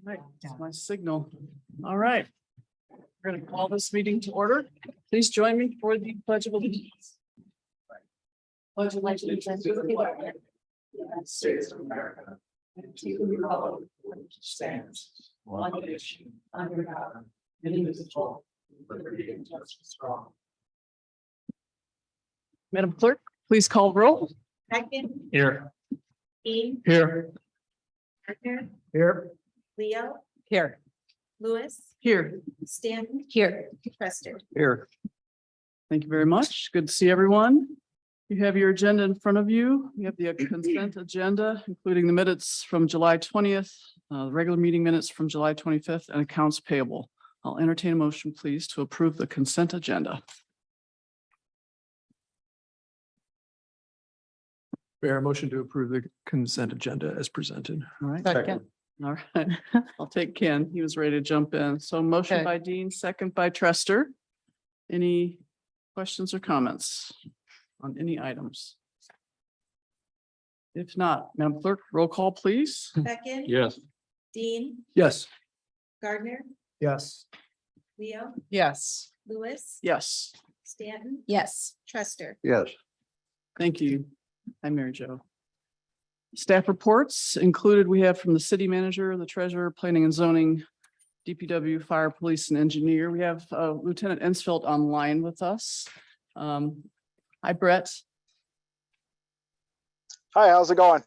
Right, that's my signal. All right. We're going to call this meeting to order. Please join me for the Pledge of Allegiance. Pledge allegiance to the flag of the United States of America and to the republic which stands one nation under God, indivisible, with liberty and justice for all. Madam Clerk, please call roll. Beckman, Here. Dean, Here. Gardner, Here. Leo, Here. Lewis, Here. Stanton. Here. Trusted. Here. Thank you very much. Good to see everyone. You have your agenda in front of you. You have the consent agenda, including the minutes from July 20th, the regular meeting minutes from July 25th, and accounts payable. I'll entertain a motion, please, to approve the consent agenda. Mayor, motion to approve the consent agenda as presented. All right. Second. All right. I'll take Ken. He was ready to jump in. So motion Okay. by Dean, second by Trester. Any questions or comments on any items? If not, Madam Clerk, roll call, please. Beckman. Yes. Dean, Yes. Gardner, Yes. Leo, Yes. Lewis. Yes. Stanton. Yes. Truster. Yes. Thank you. Hi, Mary Jo. Staff reports included, we have from the city manager, the treasurer, planning and zoning, DPW, fire, police, and engineer. We have Lieutenant Ensfeld online with us. Hi, Brett. Hi, how's it going?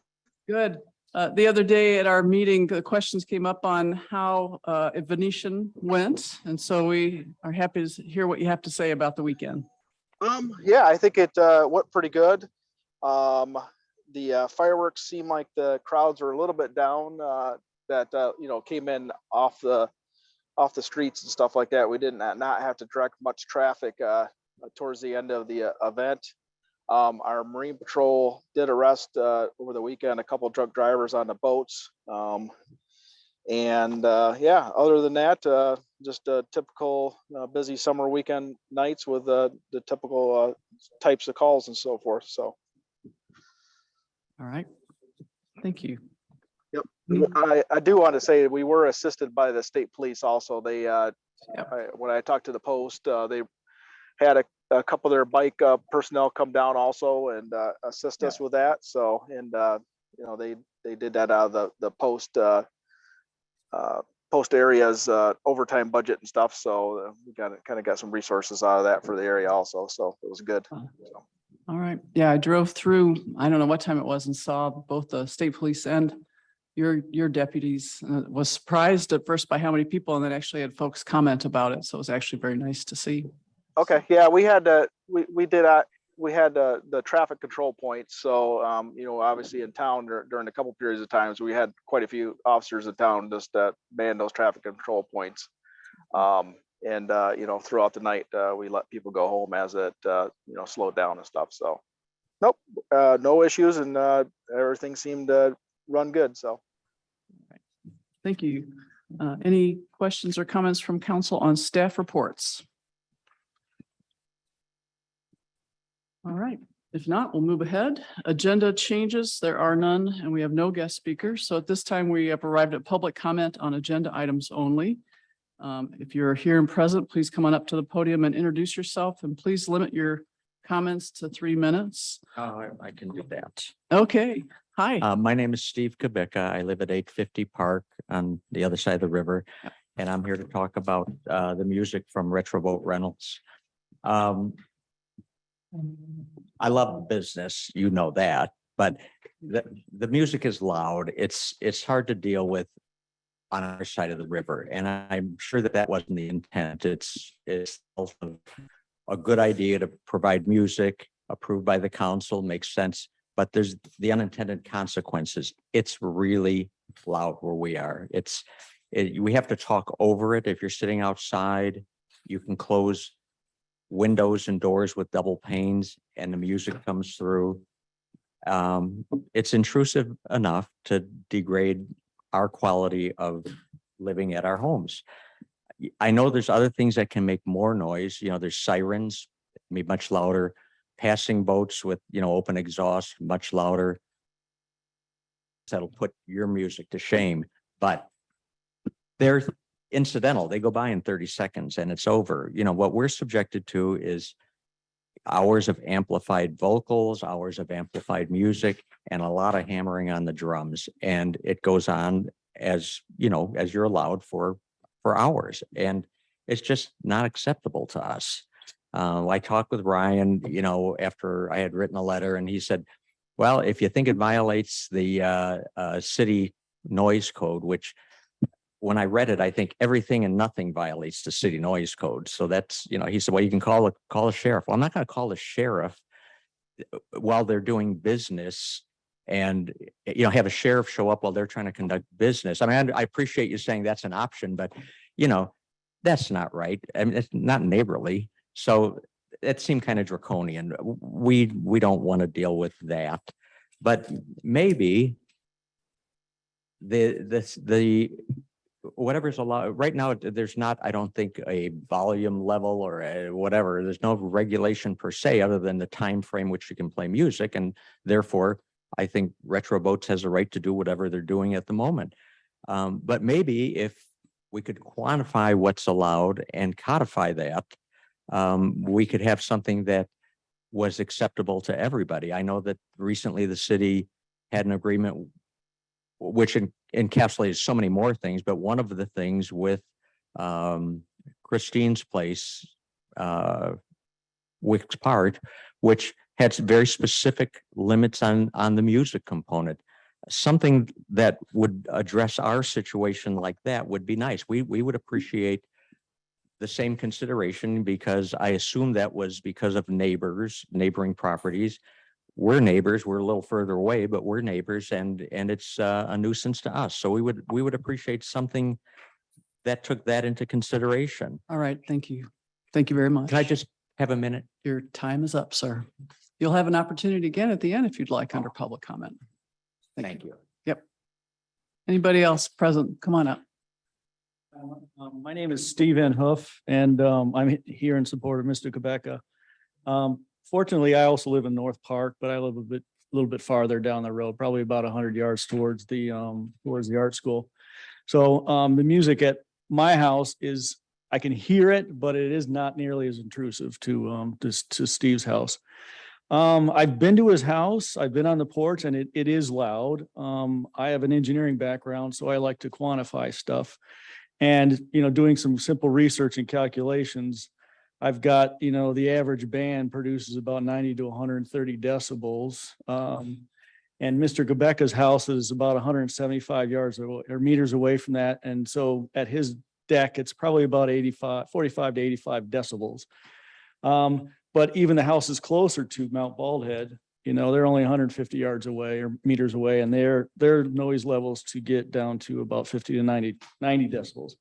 Good. The other day at our meeting, the questions came up on how Venetian went. And so we are happy to hear what you have to say about the weekend. Yeah, I think it went pretty good. The fireworks seem like the crowds are a little bit down. That came in off the streets and stuff like that. We did not have to direct much traffic towards the end of the event. Our Marine Patrol did arrest over the weekend a couple of drunk drivers on the boats. Yeah, other than that, just a typical busy summer weekend nights with the typical types of calls and so forth. So, All right. Thank you. yep. I do want to say we were assisted by the state police also. They, when I talked to the Post, they had a couple of their bike personnel come down also and assist us with that. So, and they did that out of the Post areas overtime budget and stuff. So we kind of got some resources out of that for the area also. So it was good. So. All right. Yeah, I drove through, I don't know what time it was, and saw both the state police and your deputies. Was surprised at first by how many people, and then actually had folks comment about it. So it was actually very nice to see. Okay. Yeah, we had we had the traffic control points. So obviously in town during a couple periods of times, we had quite a few officers in town just man those traffic control points. Throughout the night, we let people go home as it slowed down and stuff. So nope, no issues, and everything seemed to run good. So Thank you. Any questions or comments from council on staff reports? All right. If not, we'll move ahead. Agenda changes. There are none, and we have no guest speakers. So at this time, we have arrived at public comment on agenda items only. If you're here and present, please come on up to the podium and introduce yourself, and please limit your comments to 3 minutes. I can do that. Okay. Hi. My name is Steve Kubicka. I live at 850 Park on the other side of the river, and I'm here to talk about the music from Retroboat Rentals. I love the business, you know that, but the music is loud. It's hard to deal with on our side of the river, and I'm sure that wasn't the intent. It's also a good idea to provide music approved by the council, makes sense, but there's the unintended consequences. It's really loud where we are. We have to talk over it. If you're sitting outside, you can close windows and doors with double panes and the music comes through. It's intrusive enough to degrade our quality of living at our homes. I know there's other things that can make more noise. There's sirens, be much louder, passing boats with, open exhaust, much louder. That'll put your music to shame. But they're incidental. They go by in 30 seconds and it's over. You know, what we're subjected to is hours of amplified vocals, hours of amplified music, and a lot of hammering on the drums. And it goes on as, you know, as you're allowed for hours. And it's just not acceptable to us. I talked with Ryan, you know, after I had written a letter, and he said, well, if you think it violates the city noise code, which when I read it, I think everything and nothing violates the city noise code. So that's, you know, he said, well, you can call a sheriff. Well, I'm not going to call the sheriff while they're doing business and, you know, have a sheriff show up while they're trying to conduct business. I mean, I appreciate you saying that's an option, but, you know, that's not right. I mean, it's not neighborly. So it seemed kind of draconian. We don't want to deal with that, but maybe the whatever's allowed right now, there's not, I don't think, a volume level or whatever. There's no regulation per se, other than the time frame which you can play music. And therefore, I think Retro Boats has a right to do whatever they're doing at the moment. But maybe if we could quantify what's allowed and codify that, we could have something that was acceptable to everybody. I know that recently the city had an agreement which encapsulates so many more things, but one of the things with Christine's place, Wicks Park, which had very specific limits on the music component. Something that would address our situation like that would be nice. We would appreciate the same consideration, because I assume that was because of neighboring properties. We're neighbors, we're a little further away, but we're neighbors, and it's a nuisance to us. So we would appreciate something that took that into consideration. All right, thank you. Thank you very much. Can I just have a minute? Your time is up, sir. You'll have an opportunity again at the end if you'd like under public comment. Thank you. Yep. Anybody else present? Come on up. My name is Steve Van Hoof, and I'm here in support of Mr. Quebeca. Fortunately, I also live in North Park, but I live a little bit farther down the road, probably about 100 yards towards the art school. So the music at my house is, I can hear it, but it is not nearly as intrusive to Steve's house. I've been to his house. I've been on the porch, and it is loud. I have an engineering background, so I like to quantify stuff. And, you know, doing some simple research and calculations, I've got, you know, the average band produces about 90 to 130 decibels. And Mr. Quebeca's house is about 175 yards or meters away from that. And so at his deck, it's probably about 45 to 85 decibels. But even the houses closer to Mount Baldhead, you know, they're only 150 yards away or meters away, and their noise levels to get down to about 50 to 90 decibels.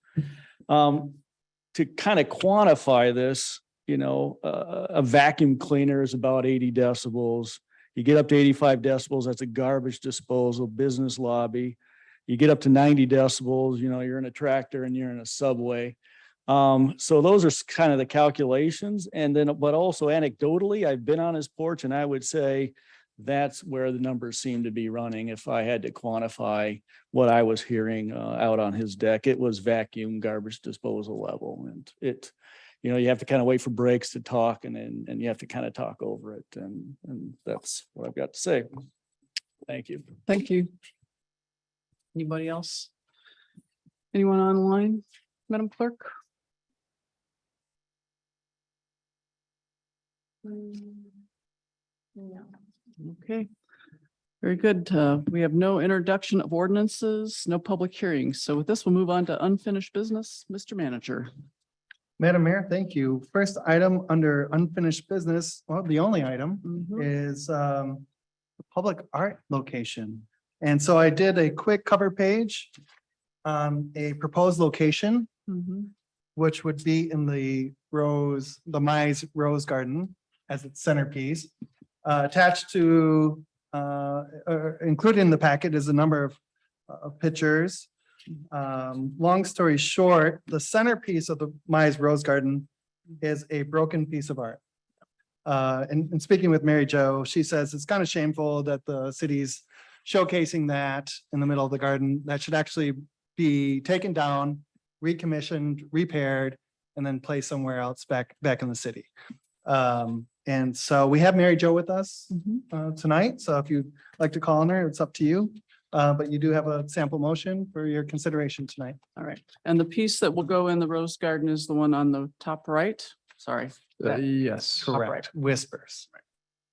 To kind of quantify this, you know, a vacuum cleaner is about 80 decibels. You get up to 85 decibels, that's a garbage disposal, business lobby. You get up to 90 decibels, you know, you're in a tractor and you're in a subway. So those are kind of the calculations. And then, but also anecdotally, I've been on his porch, and I would say that's where the numbers seem to be running. If I had to quantify what I was hearing out on his deck, it was vacuum garbage disposal level. And it, you know, you have to kind of wait for breaks to talk, and you have to kind of talk over it. And that's what I've got to say. Thank you. Thank you. Anybody else? Anyone online, Madam Clerk? No. Okay. Very good. We have no introduction of ordinances, no public hearings. So with this, we'll move on to unfinished business. Mr. Manager. Madam Mayor, thank you. First item under unfinished business, well, the only item is the public art location. And so I did a quick cover page on a proposed location, which would be in the Mize Rose Garden as its centerpiece. Attached to, included in the packet is a number of pictures. Long story short, the centerpiece of the Mize Rose Garden is a broken piece of art. And speaking with Mary Jo, she says it's kind of shameful that the city's showcasing that in the middle of the garden. That should actually be taken down recommissioned, repaired, and then placed somewhere else back in the city. And so we have Mary Jo with us tonight. So if you'd like to call on her, it's up to you. But you do have a sample motion for your consideration tonight. All right. And the piece that will go in the rose garden is the one on the top right? Sorry. that- Yes. Top right. Correct. Whispers.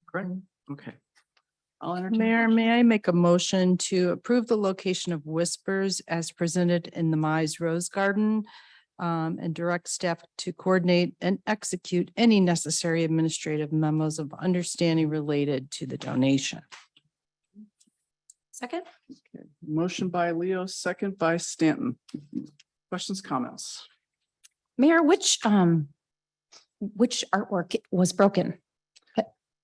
Correct? Okay. I'll entertain. a Mayor, motion. may I make a motion to approve the location of Whispers as presented in the Mize Rose Garden and direct staff to coordinate and execute any necessary administrative memos of understanding related to the donation. Second? Okay. Motion by Leo, second by Stanton. Questions, comments? Mayor, which artwork was broken?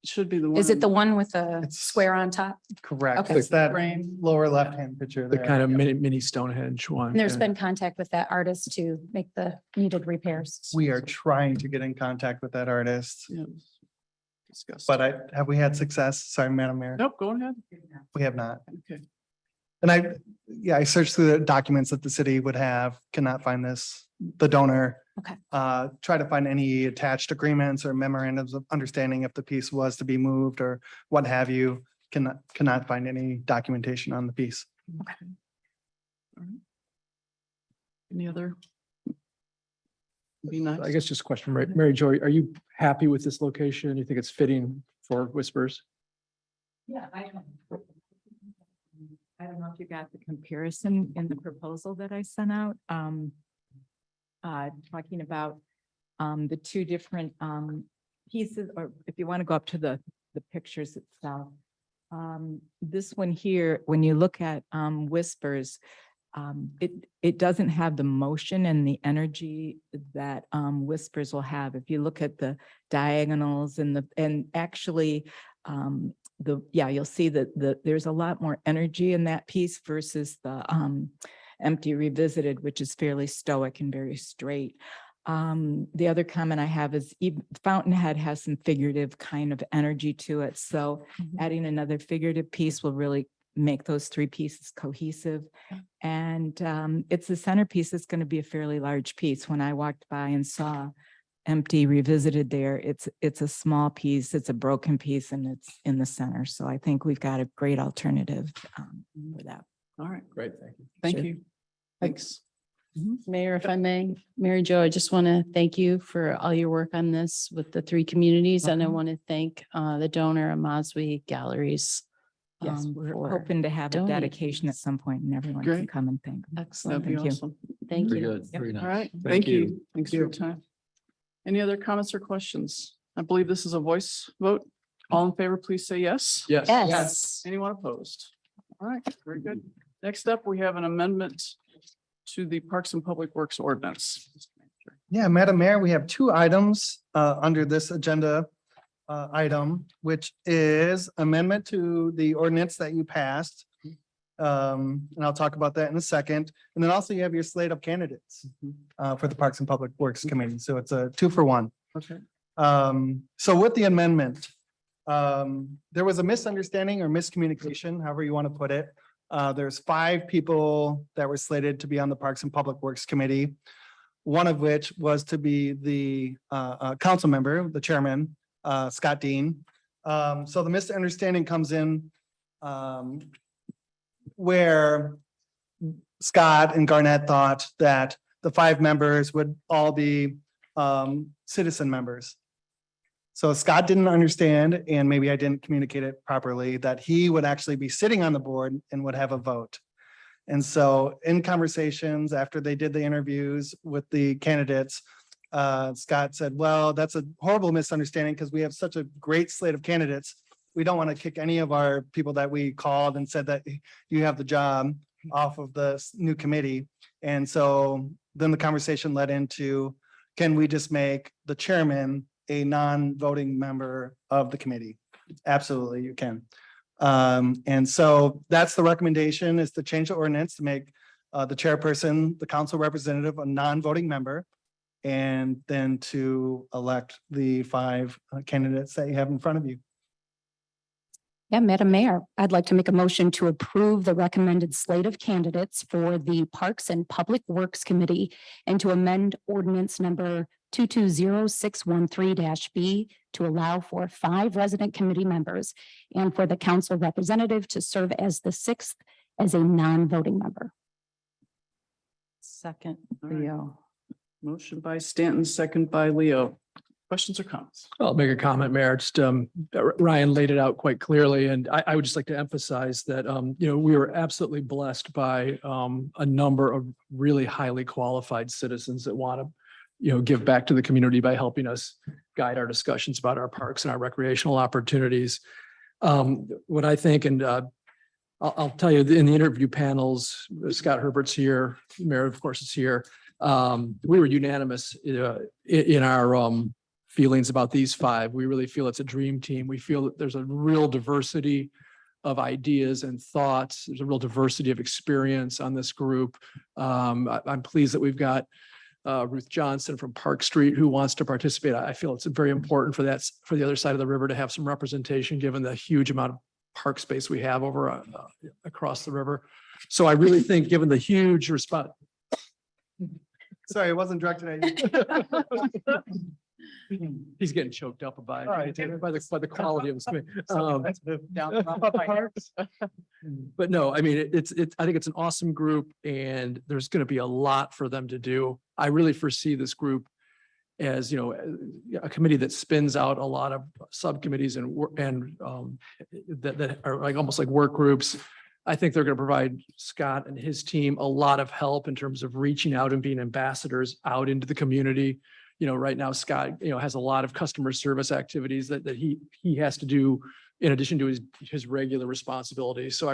Should be the one. Is it the one with the It's- square on top? Correct. Okay. It's that Frame. lower left-hand picture The there. kind of mini Stonehenge one. And there's yeah. been contact with that artist to make the needed repairs. We are trying to get in contact with that artist, Yeah. Discuss. but have we had success? Sorry, Madam Mayor. Nope, go ahead. We have not. Okay. And I searched through the documents that the city would have, cannot find the donor. Okay. Try to find any attached agreements or memorandums of understanding if the piece was to be moved or what have you. Cannot find any documentation on the piece. Okay. All right. Any other? Be nice. I guess just a question, Mary Jo, are you happy with this location? You think it's fitting for Whispers? Yeah, I don't know if you got the comparison in the proposal that I sent out, talking about the two different pieces, or if you want to go up to the pictures itself. This one here, when you look at Whispers, it doesn't have the motion and the energy that Whispers will have. If you look at the diagonals and actually you'll see that there's a lot more energy in that piece versus the Empty Revisited, which is fairly stoic and very straight. The other comment I have is even Fountainhead has some figurative kind of energy to it. So adding another figurative piece will really make those three pieces cohesive. And it's the centerpiece is going to be a fairly large piece. When I walked by and saw Empty Revisited there, it's a small piece, it's a broken piece, and it's in the center. So I think we've got a great alternative for that. All right, Great, thank you. thank Sure. you. Thanks. Mayor, if I may, Mary Jo, I just want to thank you for all your work on this with the three communities. And I want to thank the donor, Amazwi Galleries. Yes, we're for hoping to have a donating dedication at these. some point and everyone can Great. come and thank. them. Excellent. That'd be Thank you. awesome. Thank Very you. good, very All nice. right, Thank thank you. you. Thanks for your time. Any other comments or questions? I believe this is a voice vote. All in favor, please say yes. Yes. Yes. Anyone opposed? All right, very good. Next up, we have an amendment to the Parks and Public Works ordinance. Yeah, Madam Mayor, we have two items under this agenda item, which is amendment to the ordinance that you passed. And I'll talk about that in a second. And then also you have your slate of candidates for the Parks and Public Works Committee. So it's a 2-for-1. Okay. So with the amendment, there was a misunderstanding or miscommunication, however you want to put it. There's 5 people that were slated to be on the Parks and Public Works Committee. One of which was to be the council member, the chairman, Scott Dean. So the misunderstanding comes in where Scott and Garnett thought that the 5 members would all be citizen members. So Scott didn't understand, and maybe I didn't communicate it properly, that he would actually be sitting on the board and would have a vote. And so in conversations after they did the interviews with the candidates, Scott said, well, that's a horrible misunderstanding because we have such a great slate of candidates. We don't want to kick any of our people that we called and said that you have the job off of the new committee. And so then the conversation led into, can we just make the chairman a non-voting member of the committee? Absolutely, you can. And so that's the recommendation, is to change the ordinance to make the chairperson, the council representative, a non-voting member. And then to elect the 5 candidates that you have in front of you. Yeah, Madam Mayor, I'd like to make a motion to approve the recommended slate of candidates for the Parks and Public Works Committee and to amend ordinance number 220613-B to allow for 5 resident committee members and for the council representative to serve as the 6th as a non-voting member. Second, All right. Leo. Motion by Stanton, second by Leo. Questions or comments? I'll make a comment, Mayor. Just Ryan laid it out quite clearly, and I would just like to emphasize that we were absolutely blessed by a number of really highly qualified citizens that want to give back to the community by helping us guide our discussions about our parks and our recreational opportunities. What I think, and I'll tell you, in the interview panels, Scott Herbert's here, the Mayor, of course, is here. We were unanimous in our feelings about these 5. We really feel it's a dream team. We feel that there's a real diversity of ideas and thoughts. There's a real diversity of experience on this group. I'm pleased that we've got Ruth Johnson from Park Street who wants to participate. I feel it's very important for the other side of the river to have some representation, given the huge amount of park space we have over across the river. So I really think, given the huge response. Sorry, it wasn't directed at you. He's getting choked up by the quality of his. But no, I mean, I think it's an awesome group and there's going to be a lot for them to do. I really foresee this group as, a committee that spins out a lot of subcommittees and that are like almost like work groups. I think they're going to provide Scott and his team a lot of help in terms of reaching out and being ambassadors out into the community. Right now, Scott, has a lot of customer service activities that he has to do in addition to his regular responsibilities. So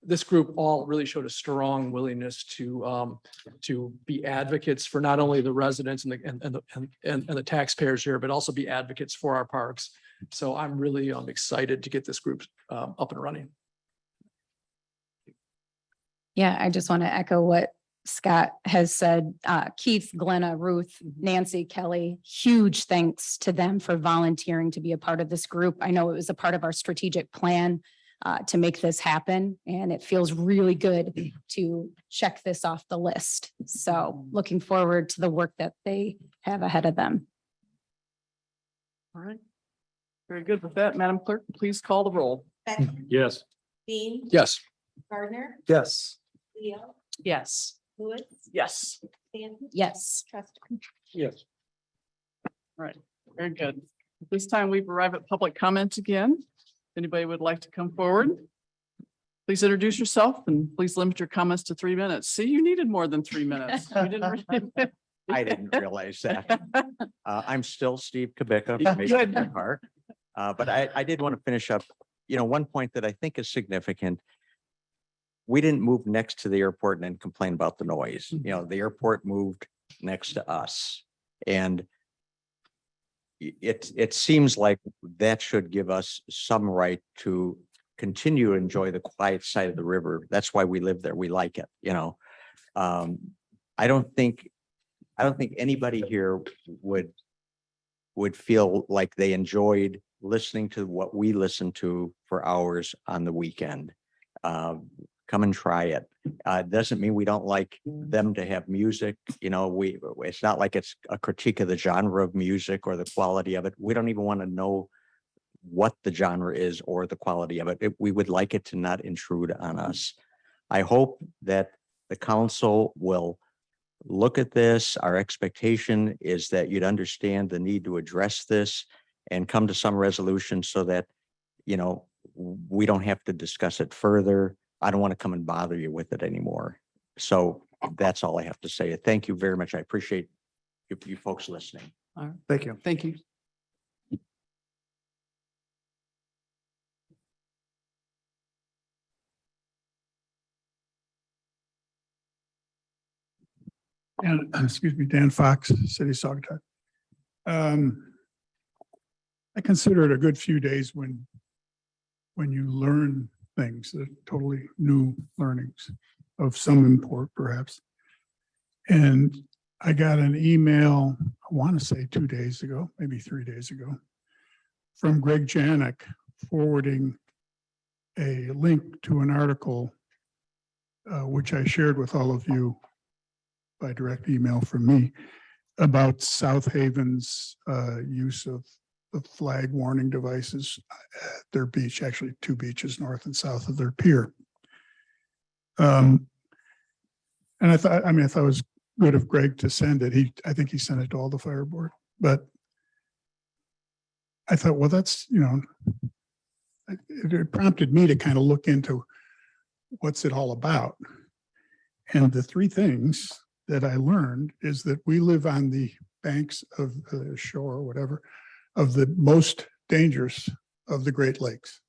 this group all really showed a strong willingness to be advocates for not only the residents and the taxpayers here, but also be advocates for our parks. So I'm really excited to get this group up and running. Yeah, I just want to echo what Scott has said. Keith, Glenna, Ruth, Nancy, Kelly, huge thanks to them for volunteering to be a part of this group. I know it was a part of our strategic plan to make this happen, and it feels really good to check this off the list. So looking forward to the work that they have ahead of them. All right. Very good. With that, Madam Clerk, please call the roll. Beckman, Yes. Dean, Yes. Gardner, Yes. Leo, Yes. Lewis, Yes. Stanton, Yes. Trust. Yes. All right. Very good. At this time, we've arrived at public comment again. If anybody would like to come forward, please introduce yourself and please limit your comments to 3 minutes. See, you needed more than 3 minutes. You didn't really- I didn't realize that. I'm still Steve Kubicka Yeah, from Mason good. Park. But I did want to finish up, one point that I think is significant. We didn't move next to the airport and then complain about the noise. The airport moved next to us. And it seems like that should give us some right to continue to enjoy the quiet side of the river. That's why we live there. We like it, I don't think anybody here would feel like they enjoyed listening to what we listen to for hours on the weekend. Come and try it. It doesn't mean we don't like them to have music. It's not like it's a critique of the genre of music or the quality of it. We don't even want to know what the genre is or the quality of it. We would like it to not intrude on us. I hope that the council will look at this. Our expectation is that you'd understand the need to address this and come to some resolution so that, we don't have to discuss it further. I don't want to come and bother you with it anymore. So that's all I have to say. Thank you very much. I appreciate you folks listening. All right. Thank you. Thank you. And excuse me, Dan Fox, City of Saugatuck. I consider it a good few days when you learn things, that totally new learnings of some import perhaps. And I got an email, I want to say 2 days ago, maybe 3 days ago, from Greg Janik forwarding a link to an article which I shared with all of you by direct email from me about South Haven's use of the flag warning devices at their beach, actually 2 beaches north and south of their pier. And I thought it was good of Greg to send it. I think he sent it to all the fire board, but I thought, well, that's, it prompted me to kind of look into what's it all about. And the 3 things that I learned is that we live on the banks of the shore, or whatever, of the most dangerous of the Great Lakes.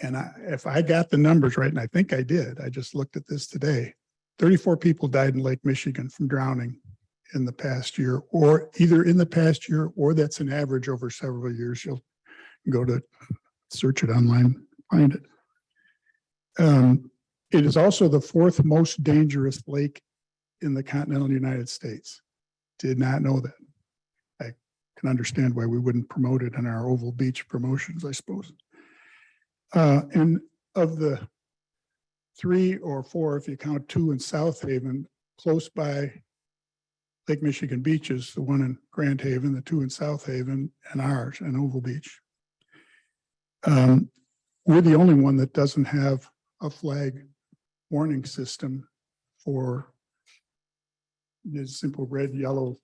And if I got the numbers right, and I think I did, I just looked at this today, 34 people died in Lake Michigan from drowning in the past year, or either in the past year, or that's an average over several years. You'll go to search it online, find it. It is also the 4th most dangerous lake in the continental United States. Did not know that. I can understand why we wouldn't promote it in our Oval Beach promotions, I suppose. And of the 3 or 4, if you count 2 in South Haven, close by Lake Michigan beaches, the one in Grand Haven, the 2 in South Haven, and ours in Oval Beach. We're the only one that doesn't have a flag warning system for the simple red, yellow,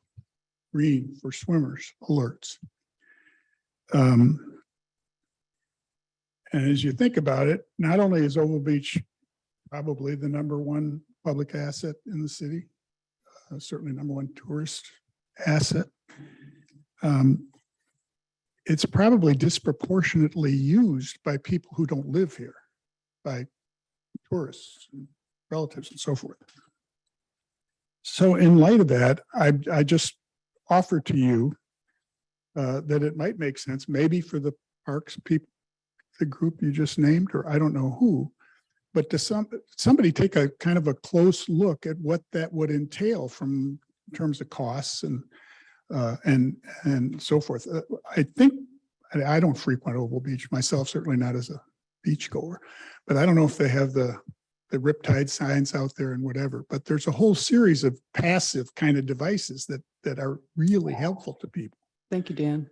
green for swimmers alerts. And as you think about it, not only is Oval Beach probably the #1 public asset in the city, certainly #1 tourist asset, it's probably disproportionately used by people who don't live here, by tourists, and relatives, and so forth. So in light of that, I just offer to you that it might make sense, maybe for the parks people, the group you just named, or I don't know who, but to somebody take a kind of a close look at what that would entail in terms of costs and so forth. I think, I don't frequent Oval Beach myself, certainly not as a beach goer, but I don't know if they have the riptide signs out there and whatever, but there's a whole series of passive kind of devices that are really helpful to people. Thank you, Dan.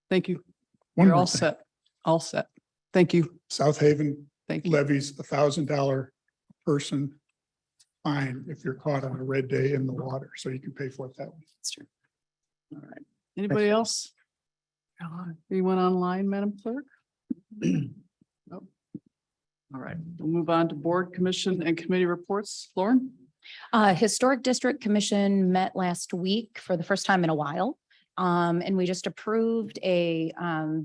Thank you. One You're more all thing. set. All set. Thank you. South Haven Thank you. levies $1,000 person fine if you're caught on a red day in the water, so you can pay for it that way. That's true. All right. Anybody else? Anyone online, Madam Clerk? Nope. All right, we'll move on to board, commission, and committee reports. Lauren? Historic District Commission met last week for the first time in a while. And we just approved a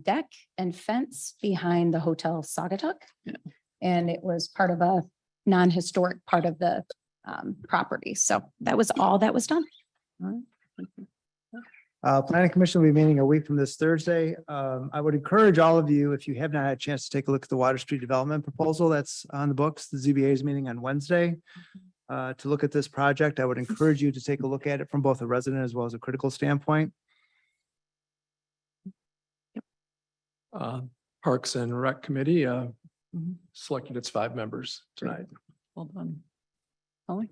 deck and fence behind the Hotel Saugatuck. Yeah. And it was part of a non-historic part of the property. So that was all that was done. All right. Thank you. Planning Commission will be meeting a week from this Thursday. I would encourage all of you, if you have not had a chance to take a look at the Water Street Development proposal that's on the books, the ZBA is meeting on Wednesday. To look at this project, I would encourage you to take a look at it from both a resident as well as a critical standpoint. Parks and Rec Committee selected its 5 members tonight. Well done. Holly?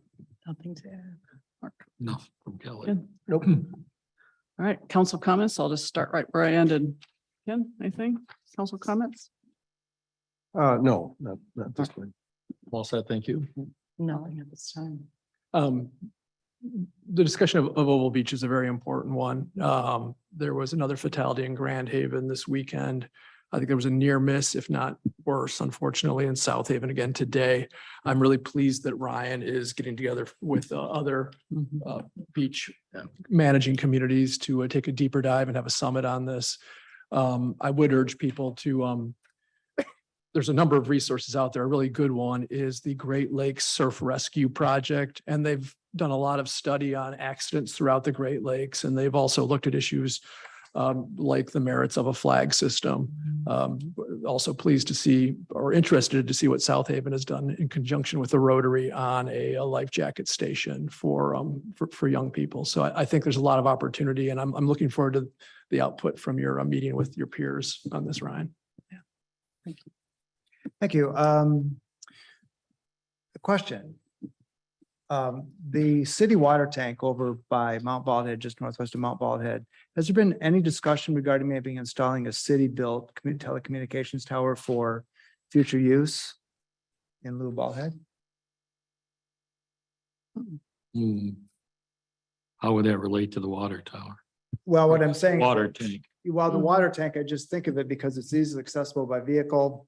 Nothing to add. Mark? No, from Kelly. Ken? Nope. All right, council comments. I'll just start right where I ended. Ken, anything? Council comments? No, not this point. Well said, thank you. Nothing at this time. The discussion of Oval Beach is a very important one. There was another fatality in Grand Haven this weekend. I think there was a near miss, if not worse, unfortunately, in South Haven again today. I'm really pleased that Ryan is getting together with other beach managing communities to take a deeper dive and have a summit on this. I would urge people to, there's a number of resources out there. A really good one is the Great Lakes Surf Rescue Project, and they've done a lot of study on accidents throughout the Great Lakes, and they've also looked at issues like the merits of a flag system. Also pleased to see, or interested to see, what South Haven has done in conjunction with the Rotary on a life jacket station for young people. So I think there's a lot of opportunity, and I'm looking forward to the output from your meeting with your peers on this, Ryan. Thank you. Thank you. A question. The city water tank over by Mount Baldhead, just northwest of Mount Baldhead, has there been any discussion regarding maybe installing a city-built telecommunications tower for future use in lieu of Baldhead? How would that relate to the water tower? Well, what I'm saying. Water tank. Well, the water tank, I just think of it because it's easily accessible by vehicle.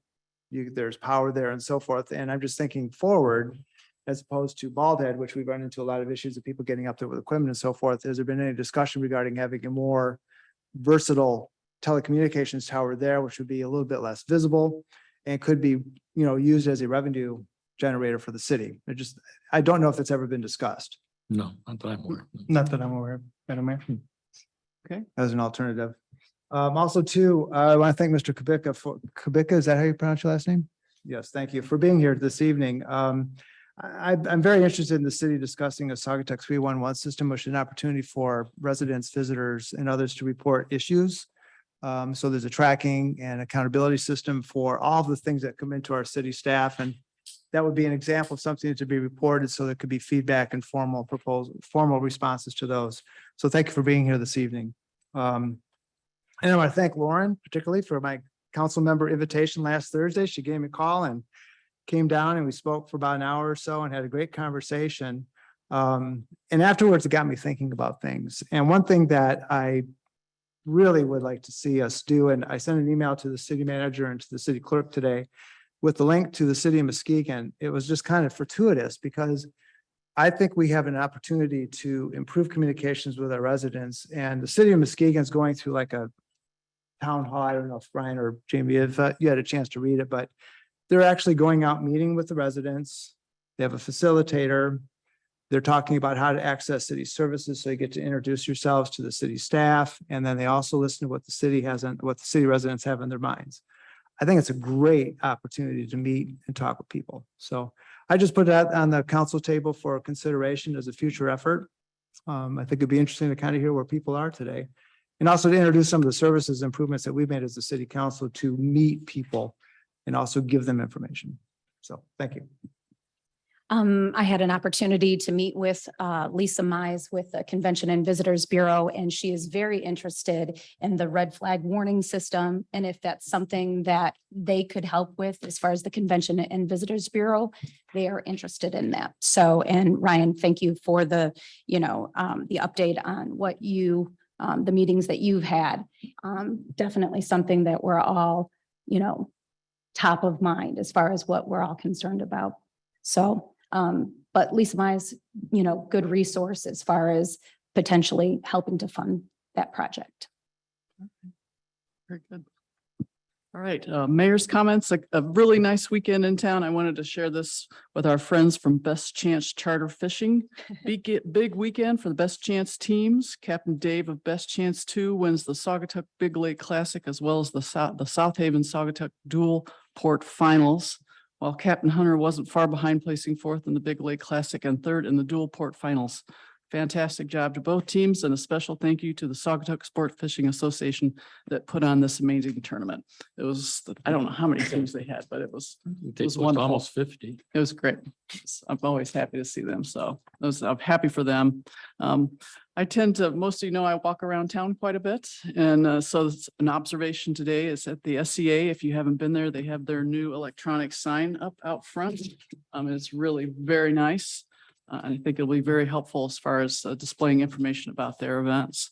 There's power there and so forth. And I'm just thinking forward as opposed to Baldhead, which we've run into a lot of issues of people getting up there with equipment and so forth. Has there been any discussion regarding having a more versatile telecommunications tower there, which would be a little bit less visible and could be, used as a revenue generator for the city? I don't know if it's ever been discussed. No, not that I'm aware. Not that I'm aware of, Madam Mayor. Okay. As an alternative. Also too, I want to thank Mr. Kubica, is that how you pronounce your last name? Yes, thank you for being here this evening. I'm very interested in the city discussing a Saugatuck 311 system, which is an opportunity for residents, visitors, and others to report issues. So there's a tracking and accountability system for all the things that come into our city staff, and that would be an example of something to be reported, so there could be feedback and formal responses to those. So thank you for being here this evening. And I want to thank Lauren particularly for my council member invitation last Thursday. She gave me a call and came down and we spoke for about an hour or so and had a great conversation. And afterwards, it got me thinking about things. And one thing that I really would like to see us do, and I sent an email to the city manager and to the city clerk today with the link to the city of Muskegon. It was just kind of fortuitous because I think we have an opportunity to improve communications with our residents, and the city of Muskegon is going through like a town hall. I don't know if Brian or Jamie, if you had a chance to read it, but they're actually going out meeting with the residents. They have a facilitator. They're talking about how to access city services. So you get to introduce yourselves to the city staff. And then they also listen to what the city has and what the city residents have in their minds. I think it's a great opportunity to meet and talk with people. So I just put that on the council table for consideration as a future effort. I think it'd be interesting to kind of hear where people are today. And also to introduce some of the services improvements that we've made as a city council to meet people and also give them information. So thank you. I had an opportunity to meet with Lisa Mize with the Convention and Visitors Bureau, and she is very interested in the red flag warning system. And if that's something that they could help with as far as the Convention and Visitors Bureau, they are interested in that. So, and Ryan, thank you for the, the update on what the meetings that you've had. Definitely something that we're all, top of mind as far as what we're all concerned about. So, but Lisa Mize, good resource as far as potentially helping to fund that project. Very good. All right, mayor's comments, a really nice weekend in town. I wanted to share this with our friends from Best Chance Charter Fishing. Big weekend for the Best Chance teams. Captain Dave of Best Chance 2 wins the Saugatuck Big Lake Classic as well as the South Haven Saugatuck Dual Port Finals, while Captain Hunter wasn't far behind, placing fourth in the Big Lake Classic and third in the Dual Port Finals. Fantastic job to both teams, and a special thank you to the Saugatuck Sport Fishing Association that put on this amazing tournament. It was, I don't know how many teams they had, but it was wonderful. Almost 50. It was great. I'm always happy to see them. So I'm happy for them. I tend to, most of I walk around town quite a bit. And so it's an observation today is at the SCA. If you haven't been there, they have their new electronic sign up out front. It's really very nice. And I think it'll be very helpful as far as displaying information about their events.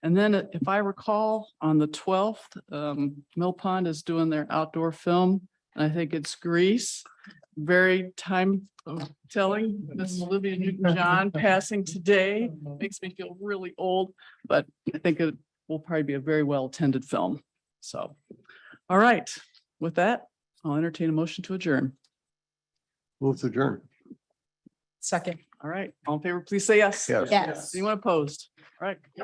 And then if I recall, on the 12th, Mill Pond is doing their outdoor film. And I think it's Grease. Very time telling. Miss Olivia Newton-John passing today makes me feel really old, but I think it will probably be a very well attended film. So, all right. With that, I'll entertain a motion to adjourn. Move to adjourn. Second. All right. All in favor, please say yes. Yes. Yes. Anyone opposed? All right.